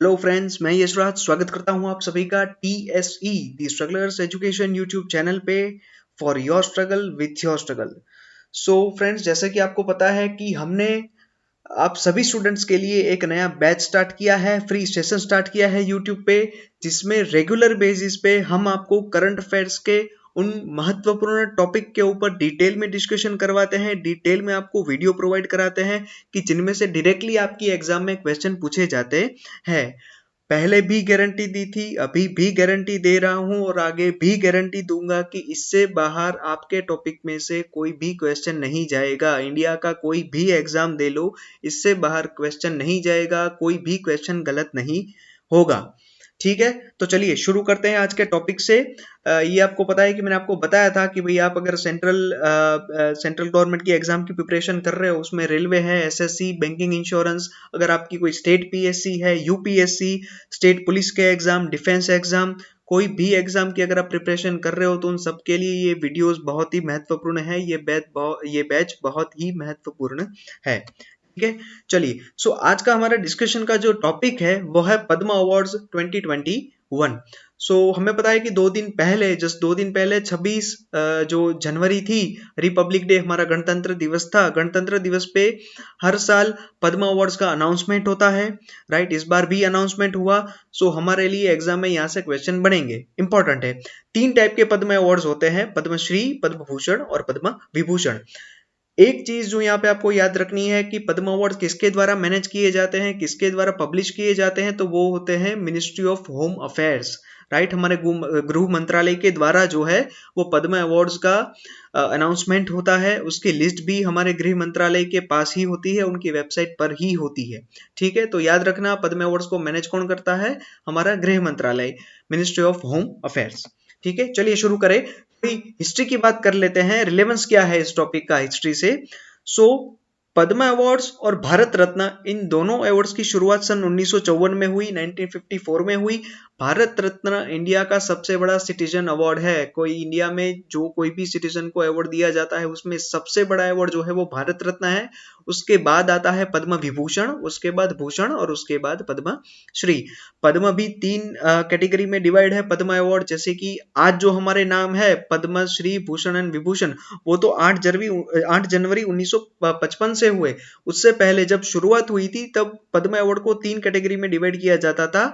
Hello friends, मैं यशराज स्वागत करता हूं आप सभी का TSE दी स्ट्रगलर्स एजुकेशन यूट्यूब चैनल पे for your struggle with your struggle. So friends, जैसे कि आपको पता है कि हमने आप सभी स्टूडेंट्स के लिए एक नया बैच स्टार्ट किया है, फ्री सेशन स्टार्ट किया है यूट्यूब पे, जिसमें रेगुलर बेसिस पे हम आपको करंट अफेयर्स के उन महत्वपूर्ण टॉपिक के ऊपर डिटेल में डिस्कशन करवाते हैं, डिटेल में आपको वीडियो प्रोवाइड कराते हैं कि जिनमें से डायरेक्टली आपकी एग्जाम में क्वेश्चन पूछे जाते हैं। पहले भी गारंटी दी थी, अभी भी गारंटी दे रहा हूं और आगे भी गारंटी दूंगा कि इससे बाहर आपके टॉपिक में से कोई भी क्वेश्चन नहीं जाएगा। इंडिया का कोई भी एग्जाम दे लो, इससे बाहर क्वेश्चन नहीं जाएगा, कोई भी क्वेश्चन गलत नहीं होगा। ठीक है, तो चलिए शुरू करते हैं आज के टॉपिक से। ये आपको पता है कि मैंने आपको बताया था कि भाई आप अगर सेंट्रल गवर्नमेंट की एग्जाम की प्रिपरेशन कर रहे हो, उसमें रेलवे है, एसएससी, बैंकिंग, इंश्योरेंस, अगर आपकी कोई स्टेट पीएससी है, यूपीएससी, स्टेट पुलिस के एग्जाम, डिफेंस एग्जाम, कोई भी एग्जाम की अगर आप प्रिपरेशन कर रहे हो तो उन सबके लिए ये वीडियोस बहुत ही महत्वपूर्ण है। ये बैच बहुत ही महत्वपूर्ण है। ठीक है, चलिए। सो आज का हमारा डिस्कशन का जो टॉपिक है वो है पद्मा अवार्ड्स 2021। सो हमें पता है कि जस्ट 2 दिन पहले 26 जो जनवरी थी, रिपब्लिक डे, हमारा गणतंत्र दिवस था। गणतंत्र दिवस पे हर साल पद्मा अवार्ड्स का अनाउंसमेंट होता है, राइट। इस बार भी अनाउंसमेंट हुआ। सो हमारे लिए एग्जाम में यहाँ से क्वेश्चन बनेंगे, इंपॉर्टेंट है। 3 टाइप के पद्म अवार्ड्स होते हैं, पद्मश्री, पद्म भूषण और पद्म विभूषण। एक चीज जो यहाँ पे आपको याद रखनी है कि पद्म अवार्ड किसके द्वारा मैनेज किए जाते हैं, किसके द्वारा पब्लिश किए जाते हैं, तो वो होते हैं ministry of home affairs, right. हमारे गृह मंत्रालय के द्वारा जो है वो पद्म अवार्ड्स का अनाउंसमेंट होता है। उसकी लिस्ट भी हमारे गृह मंत्रालय के पास ही होती है, उनकी वेबसाइट पर ही होती है। ठीक है, तो याद रखना पद्म अवार्ड्स को मैनेज कौन करता है? हमारा गृह मंत्रालय, मिनिस्ट्री ऑफ होम अफेयर्स। ठीक है, चलिए शुरू करें। हिस्ट्री की बात कर लेते हैं, रिलेवेंस क्या है इस टॉपिक का हिस्ट्री से। सो पद्मा अवार्ड्स और भारत रत्न, इन दोनों अवार्ड्स की शुरुआत सन 1954 में हुई, 1954 में हुई। भारत रत्न इंडिया का सबसे बड़ा सिटीजन अवार्ड है। कोई इंडिया में जो कोई भी सिटीजन को अवार्ड दिया जाता है उसमें सबसे बड़ा अवार्ड जो है वो भारत रत्न है। उसके बाद आता है पद्म विभूषण, उसके बाद भूषण और उसके बाद पद्म श्री। पद्म भी 3 कैटेगरी में डिवाइड है पद्म अवार्ड, जैसे कि आज जो हमारे नाम है पद्म श्री, भूषण एंड विभूषण, वो तो 8 जनवरी 1955 से हुए। उससे पहले जब शुरुआत हुई थी तब पद्म अवार्ड को 3 कैटेगरी में डिवाइड किया जाता था,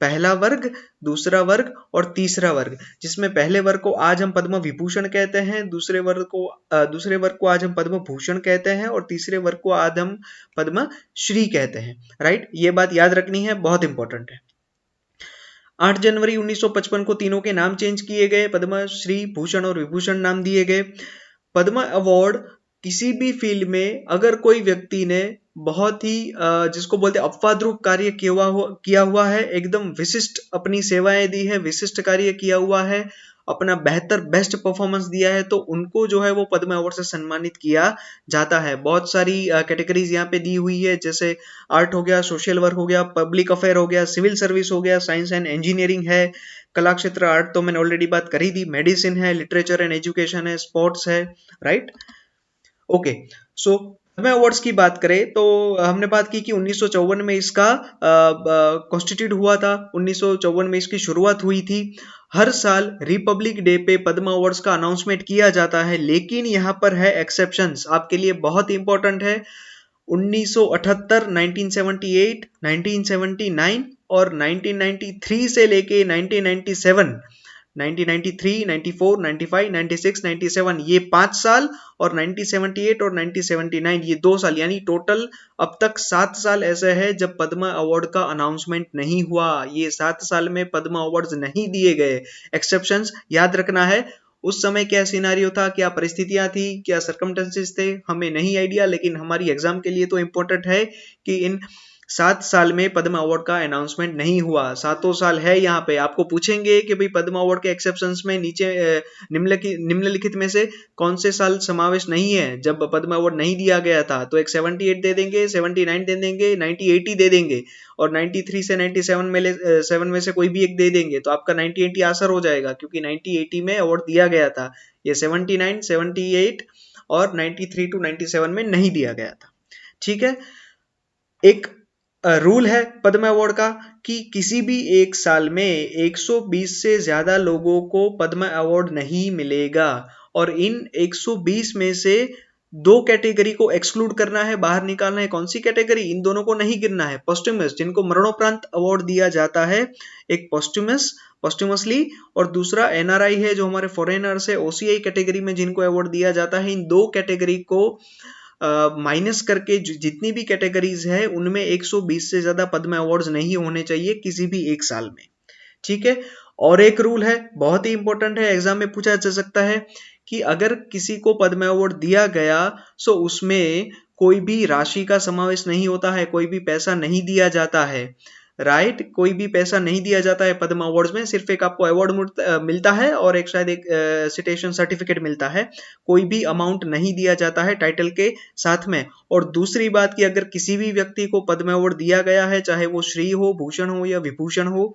पहला वर्ग, दूसरा वर्ग और तीसरा वर्ग। जिसमें पहले वर्ग को आज हम पद्म विभूषण कहते हैं, दूसरे वर्ग को आज हम पद्म भूषण कहते हैं और तीसरे वर्ग को आज हम पद्म श्री कहते हैं, राइट। ये बात याद रखनी है, बहुत इंपॉर्टेंट है। 8 जनवरी 1955 को तीनों के नाम चेंज किए गए, पद्म श्री, भूषण और विभूषण नाम दिए गए। पद्म अवार्ड किसी भी फील्ड में अगर कोई व्यक्ति ने बहुत ही जिसको बोलते हैं अपवाद रूप कार्य किया हुआ है, एकदम विशिष्ट अपनी सेवाएं दी है, विशिष्ट कार्य किया हुआ है, अपना बेस्ट परफॉर्मेंस दिया है, तो उनको जो है वो पद्म अवार्ड से सम्मानित किया जाता है। बहुत सारी कैटेगरीज यहाँ पे दी हुई है, जैसे आर्ट हो गया, सोशल वर्क हो गया, पब्लिक अफेयर हो गया, सिविल सर्विस हो गया, साइंस एंड इंजीनियरिंग है, कला क्षेत्र आर्ट तो मैंने ऑलरेडी बात करी दी, मेडिसिन है, लिटरेचर एंड एजुकेशन है, स्पोर्ट्स है, राइट। ओके, सो पद्म अवार्ड्स की बात करें तो हमने बात की कि 1954 में इसका कॉन्स्टिट्यूट हुआ था, 1954 में इसकी शुरुआत हुई थी। हर साल रिपब्लिक डे पे पद्म अवार्ड्स का अनाउंसमेंट किया जाता है, लेकिन यहाँ पर है एक्सेप्शंस, आपके लिए बहुत इंपॉर्टेंट है। 1978, 1978, 1979 और 1993 से लेके 1997, 1993, 94, 95, 96, 97, ये 5 साल और 1978 और 1979 ये 2 साल, यानी टोटल अब तक 7 साल ऐसे है जब पद्मा अवार्ड का अनाउंसमेंट नहीं हुआ। ये 7 साल में पद्मा अवार्ड्स नहीं दिए गए। एक्सेप्शंस याद रखना है। उस समय क्या सिनारियो था, क्या परिस्थितियां थी, क्या सर्कमस्टेंसेस थे, हमें नहीं आइडिया, लेकिन हमारी एग्जाम के लिए तो इंपॉर्टेंट है कि इन 7 साल में पद्म अवार्ड का अनाउंसमेंट नहीं हुआ। 7 साल है। यहाँ पे आपको पूछेंगे कि भाई पद्म अवार्ड के एक्सेप्शंस में नीचे निम्नलिखित में से कौन से साल समावेश नहीं है जब पद्म अवार्ड नहीं दिया गया था, तो एक 78 दे देंगे, 79 दे देंगे, 90 80 दे देंगे और 93 से 97 7 में से कोई भी एक दे देंगे, तो आपका 90 80 आंसर हो जाएगा, क्योंकि 90 80 में अवार्ड दिया गया था। ये 79 78 और 93 to 97 में नहीं दिया गया था। ठीक है, एक रूल है पद्म अवार्ड का कि किसी भी एक साल में 120 से ज्यादा लोगों को पद्म अवार्ड नहीं मिलेगा, और इन 120 में से दो कैटेगरी को एक्सक्लूड करना है, बाहर निकालना है। कौन सी कैटेगरी? इन दोनों को नहीं गिनना है। पोस्टुमस, जिनको मरणोपरांत अवार्ड दिया जाता है, एक पोस्टुमसली, और दूसरा एनआरआई है, जो हमारे फॉरेनर्स है, ओसीआई कैटेगरी में जिनको अवार्ड दिया जाता है। इन दो कैटेगरी को माइनस करके जितनी भी कैटेगरीज है उनमें 120 से ज्यादा पद्म अवार्ड्स नहीं होने चाहिए किसी भी एक साल में। ठीक है। और एक रूल है, बहुत ही इंपॉर्टेंट है, एग्जाम में पूछा जा सकता है कि अगर किसी को पद्म अवार्ड दिया गया सो उसमें कोई भी राशि का समावेश नहीं होता है, कोई भी पैसा नहीं दिया जाता है। राइट, कोई भी पैसा नहीं दिया जाता है पद्म अवार्ड्स में, सिर्फ एक आपको अवार्ड मिलता है और एक शायद एक सिटेशन सर्टिफिकेट मिलता है। कोई भी अमाउंट नहीं दिया जाता है टाइटल के साथ में। और दूसरी बात कि अगर किसी भी व्यक्ति को पद्म अवार्ड दिया गया है, चाहे वो श्री हो, भूषण हो या विभूषण हो,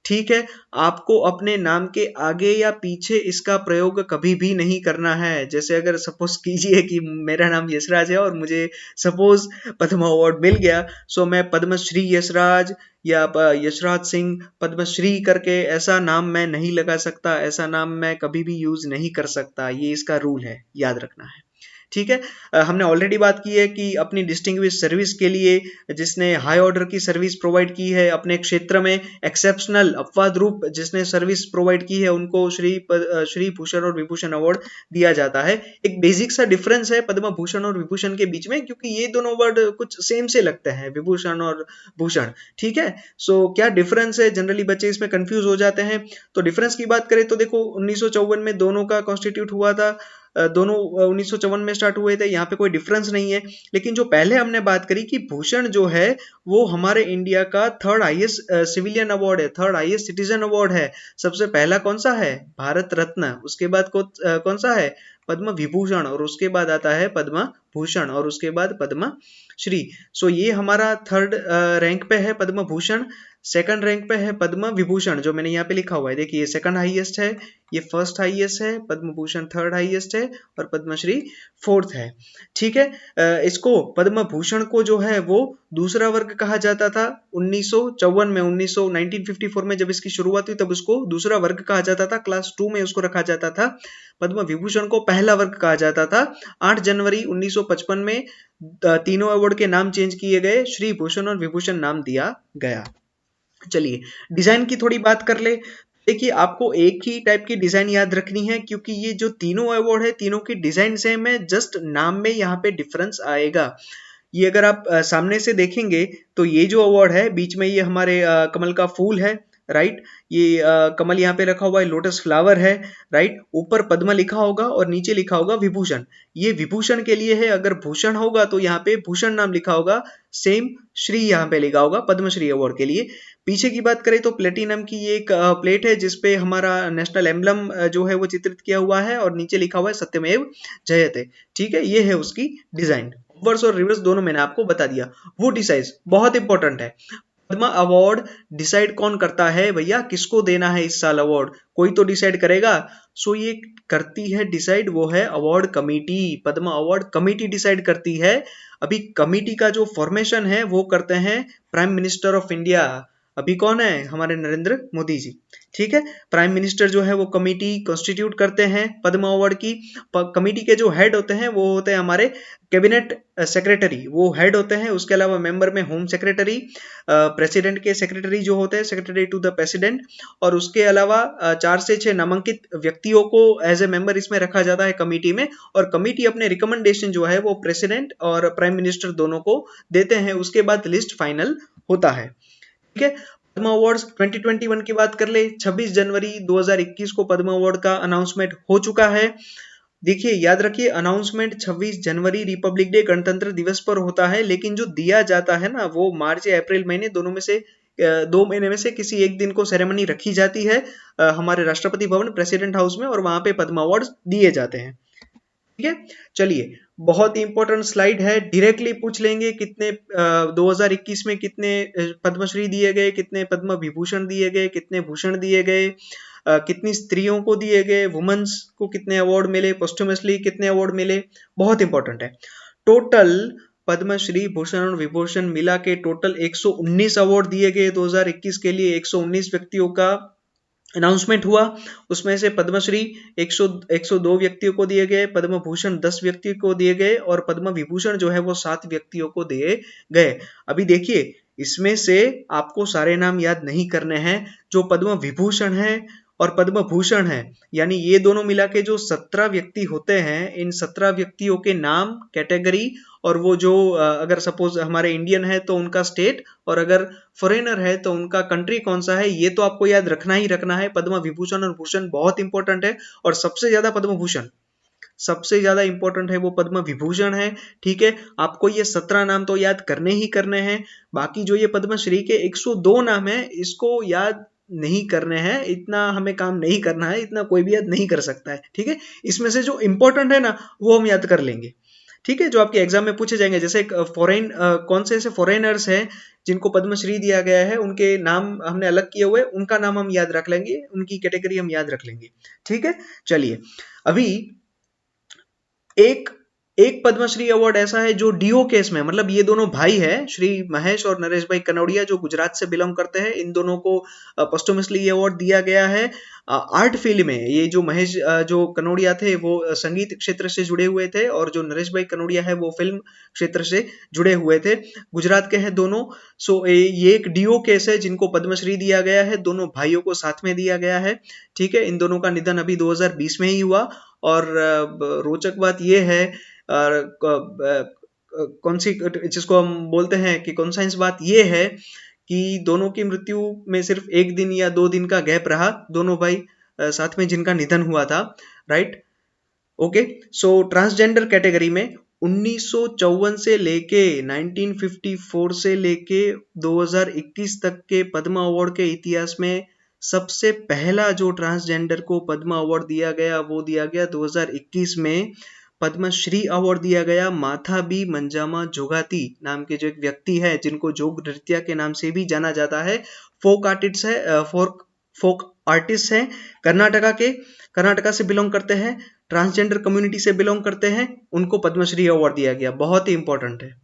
ठीक है, आपको अपने नाम के आगे या पीछे इसका प्रयोग कभी भी नहीं करना है। जैसे अगर सपोज कीजिए कि मेरा नाम यशराज है और मुझे सपोज पद्म अवार्ड मिल गया, सो मैं पद्मश्री यशराज या यशराज सिंह पद्मश्री करके ऐसा नाम मैं नहीं लगा सकता, ऐसा नाम मैं कभी भी यूज नहीं कर सकता। ये इसका रूल है, याद रखना है। ठीक है। हमने ऑलरेडी बात की है कि अपनी डिस्टिंग्विश सर्विस के लिए जिसने हाई ऑर्डर की सर्विस प्रोवाइड की है, अपने क्षेत्र में एक्सेप्शनल अपवाद रूप जिसने सर्विस प्रोवाइड की है, उनको श्री भूषण और विभूषण अवार्ड दिया जाता है। एक बेसिक सा डिफरेंस है पद्म भूषण और विभूषण के बीच में, क्योंकि ये दोनों वर्ड कुछ सेम से लगते हैं, विभूषण और भूषण। ठीक है। सो क्या डिफरेंस है, जनरली बच्चे इसमें कंफ्यूज हो जाते हैं। तो डिफरेंस की बात करें तो देखो 1954 में दोनों का कॉन्स्टिट्यूट हुआ था, दोनों 1954 में स्टार्ट हुए थे, यहाँ पे कोई डिफरेंस नहीं है। लेकिन जो पहले हमने बात करी कि भूषण जो है वो हमारे इंडिया का थर्ड हाईएस्ट सिविलियन अवार्ड है, थर्ड हाईएस्ट सिटीजन अवार्ड है। सबसे पहला कौन सा है? भारत रत्न। उसके बाद कौन सा है? पद्म विभूषण। और उसके बाद आता है पद्म भूषण, और उसके बाद पद्म श्री। सो ये हमारा थर्ड रैंक पे है पद्म भूषण, सेकंड रैंक पे है पद्म विभूषण, जो मैंने यहाँ पे लिखा हुआ है, देखिए ये सेकंड हाईएस्ट है, ये फर्स्ट हाईएस्ट है, पद्म भूषण थर्ड हाईएस्ट है, और पद्मश्री फोर्थ है। ठीक है। इसको पद्म भूषण को जो है वो दूसरा वर्ग कहा जाता था 1954 में, 1954 में जब इसकी शुरुआत हुई तब उसको दूसरा वर्ग कहा जाता था, क्लास 2 में उसको रखा जाता था। पद्म विभूषण को पहला वर्ग कहा जाता था। 8 जनवरी 1955 में तीनों अवार्ड के नाम चेंज किए गए, श्री भूषण और विभूषण नाम दिया गया। चलिए डिजाइन की थोड़ी बात कर ले। देखिए आपको एक ही टाइप की डिजाइन याद रखनी है, क्योंकि ये जो तीनों अवार्ड है तीनों की डिजाइन सेम है, जस्ट नाम में यहाँ पे डिफरेंस आएगा। ये अगर आप सामने से देखेंगे तो ये जो अवार्ड है बीच में ये हमारे कमल का फूल है, राइट। ये कमल यहाँ पे रखा हुआ है, लोटस फ्लावर है, राइट। ऊपर पद्म लिखा होगा और नीचे लिखा होगा विभूषण। ये विभूषण के लिए है, अगर भूषण होगा तो यहाँ पे भूषण नाम लिखा होगा, सेम श्री यहाँ पे लिखा होगा पद्मश्री अवार्ड के लिए। पीछे की बात करें तो प्लेटिनम की ये एक प्लेट है जिसपे हमारा नेशनल एम्बलम जो है वो चित्रित किया हुआ है, और नीचे लिखा हुआ है सत्यमेव जयते। ठीक है, ये है उसकी डिजाइन। रिवर्स और रिवर्स दोनों मैंने आपको बता दिया। वो डिसाइड बहुत इंपॉर्टेंट है। पद्मा अवार्ड डिसाइड कौन करता है भैया, किसको देना है इस साल अवार्ड? कोई तो डिसाइड करेगा। सो ये करती है डिसाइड, वो है award committee. Padma award committee decide करती है। अभी कमेटी का जो फॉर्मेशन है वो करते हैं प्राइम मिनिस्टर ऑफ इंडिया। अभी कौन है? हमारे नरेंद्र मोदी जी। ठीक है, प्राइम मिनिस्टर जो है वो कमेटी कॉन्स्टिट्यूट करते हैं पद्मा अवार्ड की। कमेटी के जो हेड होते हैं वो होते हैं हमारे कैबिनेट सेक्रेटरी, वो हेड होते हैं। उसके अलावा मेंबर में होम सेक्रेटरी, प्रेसिडेंट के सेक्रेटरी जो होते हैं, सेक्रेटरी टू द प्रेसिडेंट, और उसके अलावा 4 से 6 नामांकित व्यक्तियों को एज ए मेंबर इसमें रखा जाता है कमेटी में। और कमेटी अपने रिकमेंडेशन जो है वो प्रेसिडेंट और प्राइम मिनिस्टर दोनों को देते हैं। उसके बाद लिस्ट फाइनल होता है। ठीक है। पद्मा अवार्ड्स 2021 की बात कर ले, 26 जनवरी 2021 को पद्मा अवार्ड का अनाउंसमेंट हो चुका है। देखिए याद रखिए, अनाउंसमेंट 26 जनवरी रिपब्लिक डे गणतंत्र दिवस पर होता है, लेकिन जो दिया जाता है ना वो मार्च या अप्रैल महीने, दोनों में से 2 महीने में से किसी एक दिन को सेरेमनी रखी जाती है हमारे राष्ट्रपति भवन प्रेसिडेंट हाउस में, और वहां पे पद्मा अवार्ड दिए जाते हैं। ठीक है। चलिए, बहुत ही इंपॉर्टेंट स्लाइड है, डायरेक्टली पूछ लेंगे कितने 2021 में कितने पद्मश्री दिए गए, कितने पद्म विभूषण दिए गए, कितने भूषण दिए गए, कितनी स्त्रियों को दिए गए, वुमेन्स को कितने अवार्ड मिले, पोस्टमसली कितने अवार्ड मिले, बहुत इंपॉर्टेंट है। टोटल पद्मश्री, भूषण और विभूषण मिला के टोटल 119 अवार्ड दिए गए 2021 के लिए। 119 व्यक्तियों का अनाउंसमेंट हुआ। उसमें से पद्मश्री 102 व्यक्तियों को दिए गए, पद्म भूषण 10 व्यक्तियों को दिए गए और पद्म विभूषण जो है वो 7 व्यक्तियों को दिए गए। अभी देखिए, इसमें से आपको सारे नाम याद नहीं करने हैं। जो पद्म विभूषण है और पद्म भूषण है, यानी ये दोनों मिला के जो 17 व्यक्ति होते हैं, इन 17 व्यक्तियों के नाम, कैटेगरी और वो जो अगर सपोज हमारे इंडियन है तो उनका स्टेट, और अगर फॉरेनर है तो उनका कंट्री कौन सा है, ये तो आपको याद रखना ही रखना है। पद्म विभूषण और भूषण बहुत इंपॉर्टेंट है, और सबसे ज्यादा पद्म भूषण, सबसे ज्यादा इंपॉर्टेंट है वो पद्म विभूषण है। ठीक है, आपको ये 17 नाम तो याद करने ही करने हैं। बाकी जो ये पद्मश्री के 102 नाम है, इसको याद नहीं करने हैं, इतना हमें काम नहीं करना है, इतना कोई भी याद नहीं कर सकता है। ठीक है, इसमें से जो इंपॉर्टेंट है ना, वो हम याद कर लेंगे। ठीक है, जो आपके एग्जाम में पूछे जाएंगे, जैसे फॉरेन कौन से ऐसे फॉरेनर्स हैं जिनको पद्मश्री दिया गया है, उनके नाम हमने अलग किए हुए, उनका नाम हम याद रख लेंगे, उनकी कैटेगरी हम याद रख लेंगे। ठीक है, चलिए अभी एक एक पद्मश्री अवार्ड ऐसा है जो डीओ केस में, मतलब ये दोनों भाई हैं, श्री महेश और नरेश भाई कनौडिया, जो गुजरात से बिलोंग करते हैं, इन दोनों को पोस्टुमसली ये अवार्ड दिया गया है। आर्ट फील्ड में ये जो महेश जो कनौडिया थे वो संगीत क्षेत्र से जुड़े हुए थे, और जो नरेश भाई कनौडिया है वो फिल्म क्षेत्र से जुड़े हुए थे। गुजरात के हैं दोनों। सो ये एक डीओ केस है जिनको पद्मश्री दिया गया है, दोनों भाइयों को साथ में दिया गया है। ठीक है, इन दोनों का निधन अभी 2020 में ही हुआ। और रोचक बात यह है, कौन सी जिसको हम बोलते हैं कि कॉन्साइंस बात यह है कि दोनों की मृत्यु में सिर्फ 1 दिन या 2 दिन का गैप रहा, दोनों भाई साथ में जिनका निधन हुआ था। Right, okay. So transgender category में 1954 से लेके 1954 से लेके 2021 तक के पद्म अवार्ड के इतिहास में सबसे पहला जो ट्रांसजेंडर को पद्म अवार्ड दिया गया, वो दिया गया 2021 में। पद्मश्री अवार्ड दिया गया माथा बी मंजामा जोगाती नाम के जो एक व्यक्ति है, जिनको जोग नृत्य के नाम से भी जाना जाता है। फोक आर्टिस्ट है, फोक आर्टिस्ट है, कर्नाटका से बिलोंग करते हैं, ट्रांसजेंडर कम्युनिटी से बिलोंग करते हैं, उनको पद्मश्री अवार्ड दिया गया। बहुत ही इंपॉर्टेंट है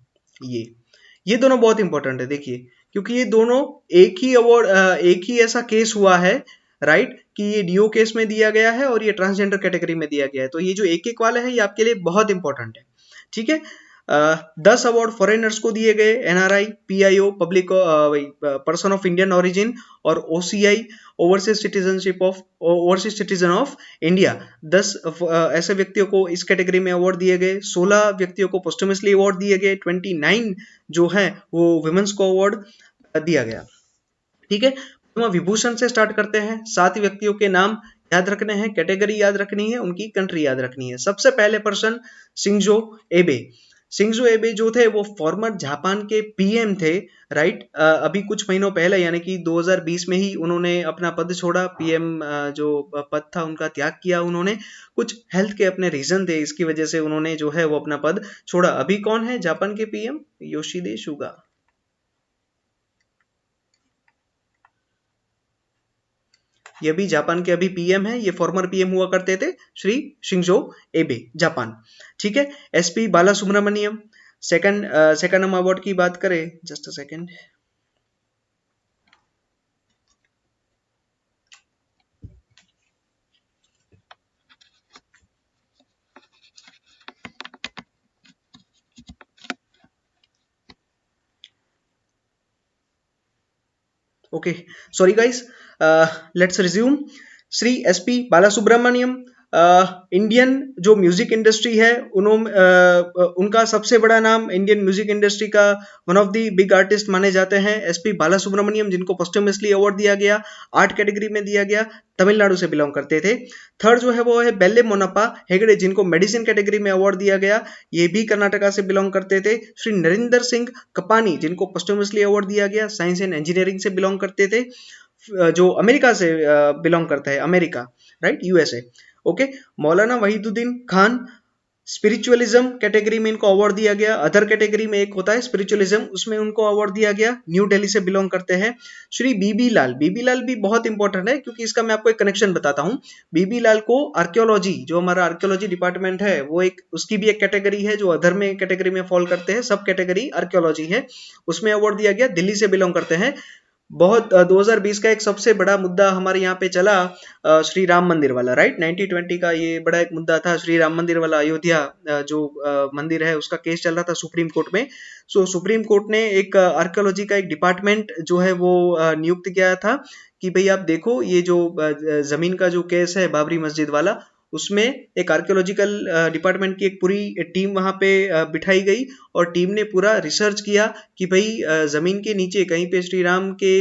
ये दोनों बहुत इंपॉर्टेंट है। देखिए, क्योंकि ये दोनों एक ही अवार्ड, एक ही ऐसा केस हुआ है, राइट, कि ये डीओ केस में दिया गया है और ये ट्रांसजेंडर कैटेगरी में दिया गया है। तो ये जो एक एक वाले हैं, ये आपके लिए बहुत इंपॉर्टेंट है। ठीक है, 10 अवार्ड फॉरेनर्स को दिए गए, NRI, PIO, public person of Indian origin, और OCI, overseas citizen of India. 10 ऐसे व्यक्तियों को इस कैटेगरी में अवार्ड दिए गए। 16 व्यक्तियों को पोस्टुमसली अवार्ड दिए गए। 29 जो है वो वुमेन्स को अवार्ड दिया गया। ठीक है, तो विभूषण से स्टार्ट करते हैं। 7 व्यक्तियों के नाम याद रखने हैं, कैटेगरी याद रखनी है, उनकी कंट्री याद रखनी है। सबसे पहले पर्सन शिंजो एबे। शिंजो एबे जो थे वो फॉर्मर जापान के पीएम थे। राइट, अभी कुछ महीनों पहले यानी कि 2020 में ही उन्होंने अपना पद छोड़ा, पीएम जो पद था उनका त्याग किया उन्होंने। कुछ हेल्थ के अपने रीजन थे, इसकी वजह से उन्होंने जो है वो अपना पद छोड़ा। अभी कौन है जापान के पीएम? Yoshihide Suga. ये भी जापान के अभी पीएम है, ये फॉर्मर पीएम हुआ करते थे, श्री शिंजो एबे, जापान। ठीक है, एसपी बाला सुब्रमण्यम। सेकंड हम अवार्ड की बात करें, just a second. Okay, sorry guys, let's resume. Shri SP Balasubrahmanyam Indian जो म्यूजिक इंडस्ट्री है, उनका सबसे बड़ा नाम, इंडियन म्यूजिक इंडस्ट्री का one of the big artist माने जाते हैं एसपी बालासुब्रमण्यम, जिनको पोस्टुमसली अवार्ड दिया गया, आर्ट कैटेगरी में दिया गया, तमिलनाडु से बिलोंग करते थे। थर्ड जो है वो है बेल्ले मोनप्पा हेगड़े, जिनको मेडिसिन कैटेगरी में अवार्ड दिया गया, ये भी कर्नाटका से बिलोंग करते थे। श्री नरेंद्र सिंह कपानी, जिनको पोस्टुमसली अवार्ड दिया गया, साइंस एंड इंजीनियरिंग से बिलोंग करते थे, जो अमेरिका से बिलोंग करता है, अमेरिका, राइट, यूएसए। ओके, मौलाना वहीदुद्दीन खान स्पिरिचुअलिज्म कैटेगरी में इनको अवार्ड दिया गया। अदर कैटेगरी में एक होता है स्पिरिचुअलिज्म, उसमें उनको अवार्ड दिया गया। न्यू दिल्ली से बिलोंग करते हैं। श्री बीबी लाल, बीबी लाल भी बहुत इंपॉर्टेंट है क्योंकि इसका मैं आपको एक कनेक्शन बताता हूँ। बीबी लाल को आर्कियोलॉजी, जो हमारा आर्कियोलॉजी डिपार्टमेंट है, वो एक उसकी भी एक कैटेगरी है जो अदर में कैटेगरी में फॉल करते हैं। सब कैटेगरी आर्कियोलॉजी है, उसमें अवार्ड दिया गया। दिल्ली से बिलोंग करते हैं। बहुत 2020 का एक सबसे बड़ा मुद्दा हमारे यहाँ पे चला, श्री राम मंदिर वाला, राइट। 1920 का ये बड़ा एक मुद्दा था, श्री राम मंदिर वाला। अयोध्या जो मंदिर है उसका केस चल रहा था सुप्रीम कोर्ट में। सो सुप्रीम कोर्ट ने एक आर्कियोलॉजी का एक डिपार्टमेंट जो है वो नियुक्त किया था कि भाई आप देखो ये जो जमीन का जो केस है बाबरी मस्जिद वाला, उसमें एक आर्कियोलॉजिकल डिपार्टमेंट की एक पूरी टीम वहां पे बिठाई गई और टीम ने पूरा रिसर्च किया कि भाई जमीन के नीचे कहीं पे श्री राम के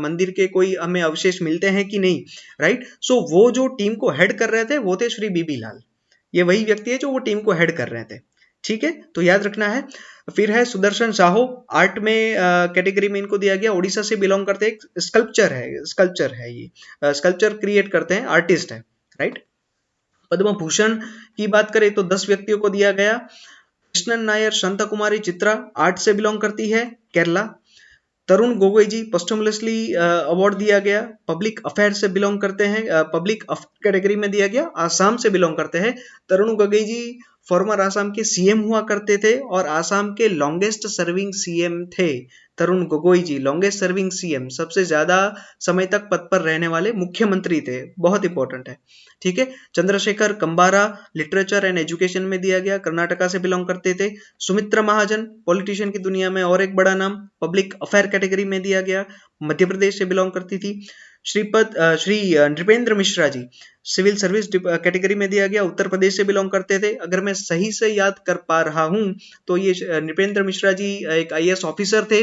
मंदिर के कोई हमें अवशेष मिलते हैं कि नहीं, राइट। सो वो जो टीम को हेड कर रहे थे वो थे श्री बीबी लाल। ये वही व्यक्ति है जो वो टीम को हेड कर रहे थे, ठीक है, तो याद रखना है। फिर है सुदर्शन साहो, आर्ट में कैटेगरी में इनको दिया गया। उड़ीसा से बिलोंग करते हैं। स्कल्पचर है ये, स्कल्पचर क्रिएट करते हैं, आर्टिस्ट है, राइट। पद्म भूषण की बात करें तो 10 व्यक्तियों को दिया गया। कृष्णन नायर, शांता कुमारी चित्रा आर्ट से बिलोंग करती है, केरला। तरुण गोगोई जी पोस्टमसली अवार्ड दिया गया, पब्लिक अफेयर से बिलोंग करते हैं, पब्लिक कैटेगरी में दिया गया, आसाम से बिलोंग करते हैं। तरुण गोगोई जी फॉर्मर आसाम के सीएम हुआ करते थे और आसाम के लॉन्गेस्ट सर्विंग सीएम थे। तरुण गोगोई जी लॉन्गेस्ट सर्विंग सीएम, सबसे ज्यादा समय तक पद पर रहने वाले मुख्यमंत्री थे, बहुत इंपॉर्टेंट है, ठीक है। Chandrashekhar Kambara literature and education में दिया गया, कर्नाटका से बिलोंग करते थे। सुमित्रा महाजन पॉलिटिशियन की दुनिया में और एक बड़ा नाम, पब्लिक अफेयर कैटेगरी में दिया गया, मध्य प्रदेश से बिलोंग करती थी। Shri Nripendra Mishra ji civil service category में दिया गया, उत्तर प्रदेश से बिलोंग करते थे। अगर मैं सही से याद कर पा रहा हूं तो ये नृपेंद्र मिश्रा जी एक आईएएस ऑफिसर थे,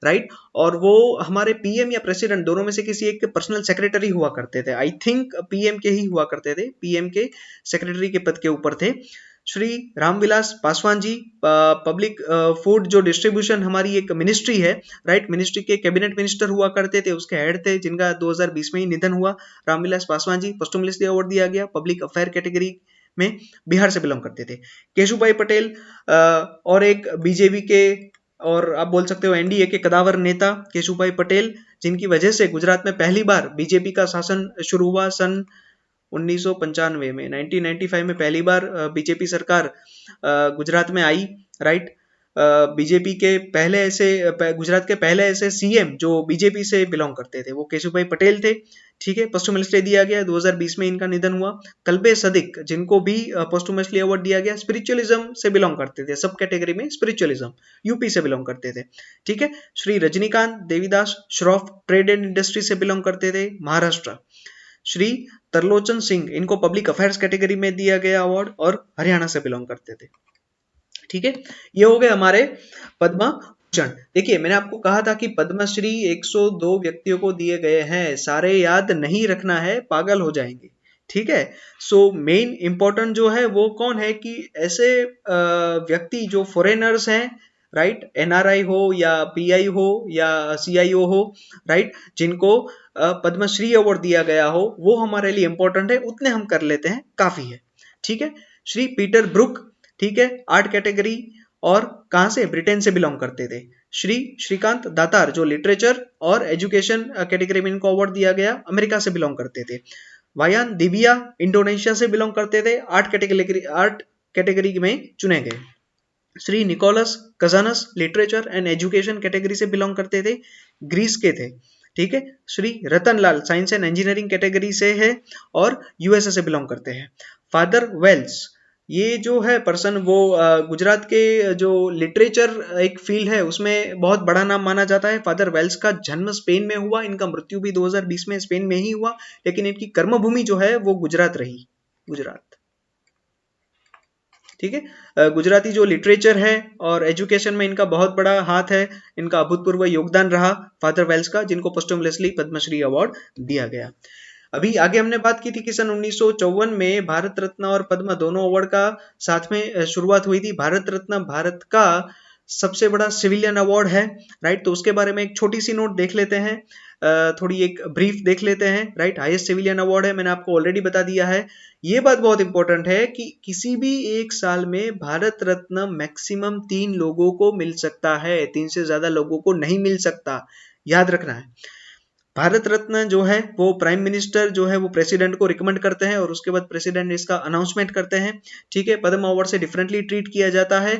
राइट। और वो हमारे पीएम या प्रेसिडेंट दोनों में से किसी एक के पर्सनल सेक्रेटरी हुआ करते थे। आई थिंक पीएम के ही हुआ करते थे, पीएम के सेक्रेटरी के पद के ऊपर थे। श्री रामविलास पासवान जी पब्लिक फूड जो डिस्ट्रीब्यूशन हमारी एक मिनिस्ट्री है, राइट, मिनिस्ट्री के कैबिनेट मिनिस्टर हुआ करते थे, उसके हेड थे, जिनका 2020 में ही निधन हुआ। रामविलास पासवान जी पोस्टमसली अवार्ड दिया गया, पब्लिक अफेयर कैटेगरी में, बिहार से बिलोंग करते थे। केशुभाई पटेल और एक बीजेपी के और आप बोल सकते हो एनडीए के कदावर नेता केशुभाई पटेल, जिनकी वजह से गुजरात में पहली बार बीजेपी का शासन शुरू हुआ सन 1995 में, 1995 में पहली बार बीजेपी सरकार गुजरात में आई, राइट। बीजेपी के पहले ऐसे गुजरात के पहले ऐसे सीएम जो बीजेपी से बिलोंग करते थे वो केशुभाई पटेल थे, ठीक है। पोस्टमसली दिया गया, 2020 में इनका निधन हुआ। कल्बे सदिक जिनको भी पोस्टमसली अवार्ड दिया गया, स्पिरिचुअलिज्म से बिलोंग करते थे, सब कैटेगरी में स्पिरिचुअलिज्म, यूपी से बिलोंग करते थे, ठीक है। Shri Rajinikanth Devidas Shroff trade and industry से बिलोंग करते थे, महाराष्ट्र। श्री तरलोचन सिंह इनको पब्लिक अफेयर्स कैटेगरी में दिया गया अवार्ड और हरियाणा से बिलोंग करते थे, ठीक है। ये हो गए हमारे पद्म भूषण। देखिए मैंने आपको कहा था कि पद्मश्री 102 व्यक्तियों को दिए गए हैं, सारे याद नहीं रखना है, पागल हो जाएंगे, ठीक है। सो मेन इंपॉर्टेंट जो है वो कौन है कि ऐसे व्यक्ति जो फॉरेनर्स हैं, राइट, एनआरआई हो या पीआई हो या सीआईओ हो, राइट, जिनको पद्मश्री अवार्ड दिया गया हो, वो हमारे लिए इंपॉर्टेंट है, उतने हम कर लेते हैं, काफी है, ठीक है। श्री पीटर ब्रुक, ठीक है, आर्ट कैटेगरी, और कहां से, ब्रिटेन से बिलोंग करते थे। श्री श्रीकांत दातार जो लिटरेचर और एजुकेशन कैटेगरी में इनको अवार्ड दिया गया, अमेरिका से बिलोंग करते थे। वायान दिबिया इंडोनेशिया से बिलोंग करते थे, आर्ट कैटेगरी में चुने गए। Shri Nicholas Kazanas literature and education category से बिलोंग करते थे, ग्रीस के थे, ठीक है। Shri Ratanlal science and engineering category से है और यूएसए से बिलोंग करते हैं। फादर वेल्स, ये जो है पर्सन वो गुजरात के जो लिटरेचर एक फील्ड है उसमें बहुत बड़ा नाम माना जाता है। फादर वेल्स का जन्म स्पेन में हुआ, इनका मृत्यु भी 2020 में स्पेन में ही हुआ, लेकिन इनकी कर्मभूमि जो है वो गुजरात रही, गुजरात, ठीक है। गुजराती जो लिटरेचर है और एजुकेशन में इनका बहुत बड़ा हाथ है, इनका अभूतपूर्व योगदान रहा फादर वेल्स का, जिनको पोस्टमसली पद्मश्री अवार्ड दिया गया। अभी आगे हमने बात की थी कि सन 1954 में भारत रत्न और पद्म दोनों अवार्ड का साथ में शुरुआत हुई थी। भारत रत्न भारत का सबसे बड़ा सिविलियन अवार्ड है, राइट। तो उसके बारे में एक छोटी सी नोट देख लेते हैं, थोड़ी एक ब्रीफ देख लेते हैं, राइट। हाईएस्ट सिविलियन अवार्ड है, मैंने आपको ऑलरेडी बता दिया है। ये बात बहुत इंपॉर्टेंट है कि किसी भी एक साल में भारत रत्न मैक्सिमम 3 लोगों को मिल सकता है, 3 से ज्यादा लोगों को नहीं मिल सकता, याद रखना है। भारत रत्न जो है वो प्राइम मिनिस्टर जो है वो प्रेसिडेंट को रिकमेंड करते हैं और उसके बाद प्रेसिडेंट इसका अनाउंसमेंट करते हैं, ठीक है। पद्म अवार्ड से डिफरेंटली ट्रीट किया जाता है,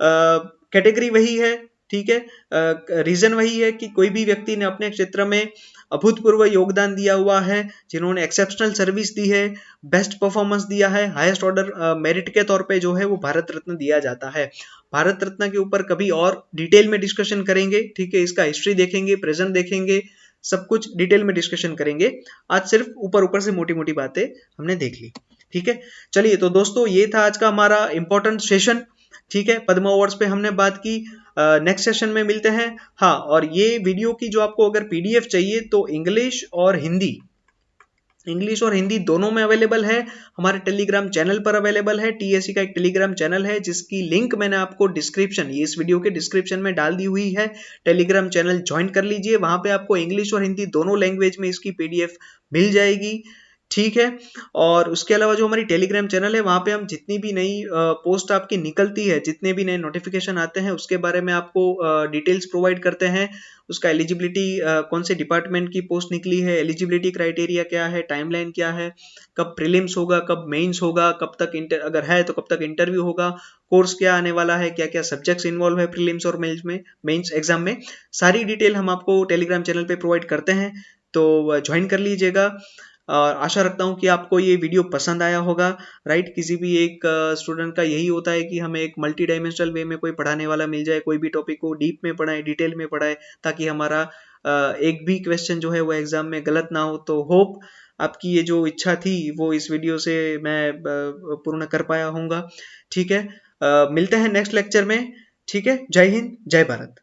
कैटेगरी वही है, ठीक है। रीजन वही है कि कोई भी व्यक्ति ने अपने क्षेत्र में अभूतपूर्व योगदान दिया हुआ है, जिन्होंने एक्सेप्शनल सर्विस दी है, बेस्ट परफॉर्मेंस दिया है, हाईएस्ट ऑर्डर मेरिट के तौर पे जो है वो भारत रत्न दिया जाता है। भारत रत्न के ऊपर कभी और डिटेल में डिस्कशन करेंगे, ठीक है। इसका हिस्ट्री देखेंगे, प्रेजेंट देखेंगे, सब कुछ डिटेल में डिस्कशन करेंगे। आज सिर्फ ऊपर ऊपर से मोटी मोटी बातें हमने देख ली, ठीक है। चलिए तो दोस्तों ये था आज का हमारा इंपॉर्टेंट सेशन, ठीक है। पद्म अवार्ड्स पे हमने बात की, नेक्स्ट सेशन में मिलते हैं। हाँ, और ये वीडियो की जो आपको अगर पीडीएफ चाहिए तो इंग्लिश और हिंदी दोनों में अवेलेबल है, हमारे टेलीग्राम चैनल पर अवेलेबल है। टीएससी का एक टेलीग्राम चैनल है जिसकी लिंक मैंने आपको डिस्क्रिप्शन, ये इस वीडियो के डिस्क्रिप्शन में डाल दी हुई है। टेलीग्राम चैनल ज्वाइन कर लीजिए, वहां पे आपको इंग्लिश और हिंदी दोनों लैंग्वेज में इसकी पीडीएफ मिल जाएगी, ठीक है। और उसके अलावा जो हमारी टेलीग्राम चैनल है वहां पे हम जितनी भी नई पोस्ट आपकी निकलती है, जितने भी नए नोटिफिकेशन आते हैं उसके बारे में आपको डिटेल्स प्रोवाइड करते हैं। उसका एलिजिबिलिटी, कौन से डिपार्टमेंट की पोस्ट निकली है, एलिजिबिलिटी क्राइटेरिया क्या है, टाइमलाइन क्या है, कब प्रीलिम्स होगा, कब मेंस होगा, कब तक अगर है तो कब तक इंटरव्यू होगा, कोर्स क्या आने वाला है, क्या क्या सब्जेक्ट्स इन्वॉल्व है प्रीलिम्स और मेंस एग्जाम में, सारी डिटेल हम आपको टेलीग्राम चैनल पे प्रोवाइड करते हैं। तो ज्वाइन कर लीजिएगा और आशा रखता हूँ कि आपको ये वीडियो पसंद आया होगा, राइट। किसी भी एक स्टूडेंट का यही होता है कि हमें एक मल्टी डायमेंशनल वे में कोई पढ़ाने वाला मिल जाए, कोई भी टॉपिक को डीप में पढ़ाए, डिटेल में पढ़ाए, ताकि हमारा एक भी क्वेश्चन जो है वो एग्जाम में गलत ना हो। तो होप आपकी ये जो इच्छा थी वो इस वीडियो से मैं पूर्ण कर पाया हूँगा, ठीक है। मिलते हैं नेक्स्ट लेक्चर में, ठीक है। जय हिंद, जय भारत।